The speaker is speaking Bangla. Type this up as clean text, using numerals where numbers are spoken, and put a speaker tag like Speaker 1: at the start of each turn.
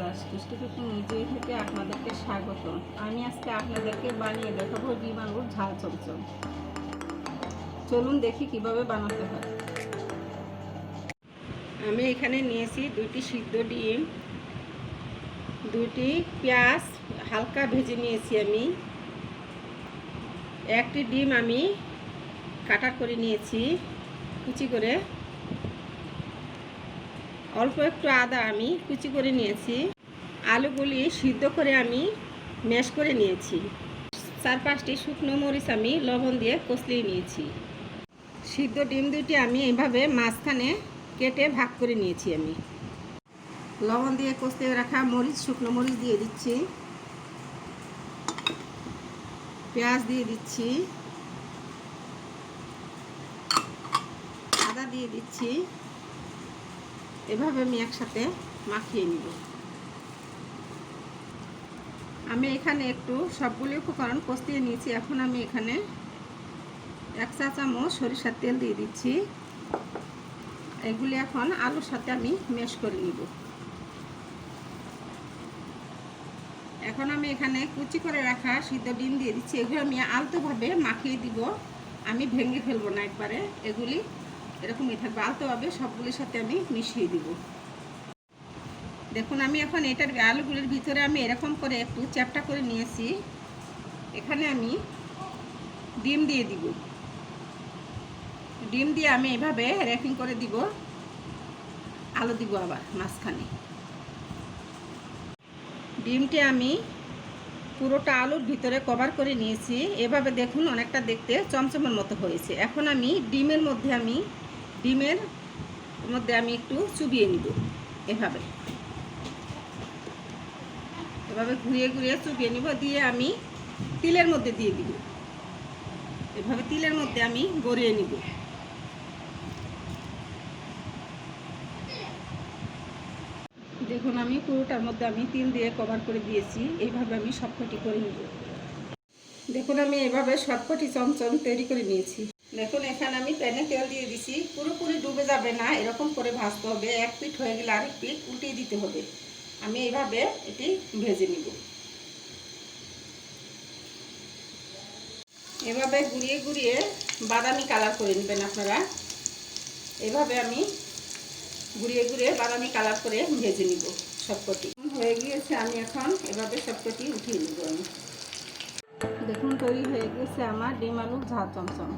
Speaker 1: বিওয়ার্স, মিষ্টি কুকিং নিজেই থেকে আপনাদেরকে স্বাগত। আমি আজকে আপনাদেরকে বানিয়ে দেখাবো ডিম আলুর ঝাল চমচম। চলুন দেখি কিভাবে বানাতে হয়। আমি এখানে নিয়েছি 2টি সিদ্ধ ডিম, 2টি পেঁয়াজ হালকা ভেজে নিয়েছি। আমি 1টি ডিম আমি কাটা করে নিয়েছি কুচি করে। অল্প একটু আদা আমি কুচি করে নিয়েছি। আলুগুলি সিদ্ধ করে আমি ম্যাশ করে নিয়েছি। 4-5টি শুকনো মরিচ আমি লবণ দিয়ে কষলিয়ে নিয়েছি। সিদ্ধ ডিম 2টি আমি এইভাবে মাঝখানে কেটে ভাগ করে নিয়েছি। আমি লবণ দিয়ে কষলিয়ে রাখা মরিচ, শুকনো মরিচ দিয়ে দিচ্ছি, পেঁয়াজ দিয়ে দিচ্ছি, আদা দিয়ে দিচ্ছি। এভাবে আমি একসাথে মাখিয়ে নিব। আমি এখানে একটু সবগুলি উপকরণ কষিয়ে নিয়েছি। এখন আমি এখানে 1 চা চামচ সরিষার তেল দিয়ে দিচ্ছি। এগুলি এখন আলুর সাথে আমি ম্যাশ করে নিব। এখন আমি এখানে কুচি করে রাখা সিদ্ধ ডিম দিয়ে দিচ্ছি। এগুলো আমি আলতোভাবে মাখিয়ে দিব, আমি ভেঙে ফেলবো না একবারে। এগুলি এরকমই থাকবে, আলতোভাবে সবগুলির সাথে আমি মিশিয়ে দিব। দেখুন আমি এখন এটার আলুগুলির ভিতরে আমি এরকম করে একটু চ্যাপটা করে নিয়েছি। এখানে আমি ডিম দিয়ে দিব। ডিম দিয়ে আমি এভাবে র্যাপিং করে দিব। আলু দিব আবার মাঝখানে। ডিমটি আমি পুরোটা আলুর ভিতরে কভার করে নিয়েছি। এভাবে দেখুন অনেকটা দেখতে চমচমের মতো হয়েছে। এখন আমি ডিমের মধ্যে আমি একটু চুবিয়ে নিব। এভাবে ঘুরিয়ে ঘুরিয়ে চুবিয়ে নিব, দিয়ে আমি তিলের মধ্যে দিয়ে দিব। এভাবে তিলের মধ্যে আমি গড়িয়ে নিব। দেখুন আমি পুরোটার মধ্যে আমি তিল দিয়ে কভার করে দিয়েছি। এইভাবে আমি সবকটি করে নিব। দেখুন আমি এভাবে সবকটি চমচম তৈরি করে নিয়েছি। দেখুন এখানে আমি প্যানে তেল দিয়ে দিছি। পুরোপুরি ডুবে যাবে না, এরকম করে ভাজতে হবে। এক পিঠ হয়ে গেলে আরেক পিঠ উল্টিয়ে দিতে হবে। আমি এইভাবে এটি ভেজে নিব। এভাবে ঘুরিয়ে ঘুরিয়ে বাদামি কালার করে নেবেন আপনারা। এভাবে আমি ঘুরিয়ে ঘুরিয়ে বাদামি কালার করে ভেজে নিব সবকটি। হয়ে গিয়েছে, আমি এখন এভাবে সবকটি উঠিয়ে নিব। আমি দেখুন তৈরি হয়ে গেছে আমার ডিম আলুর ঝাল চমচম।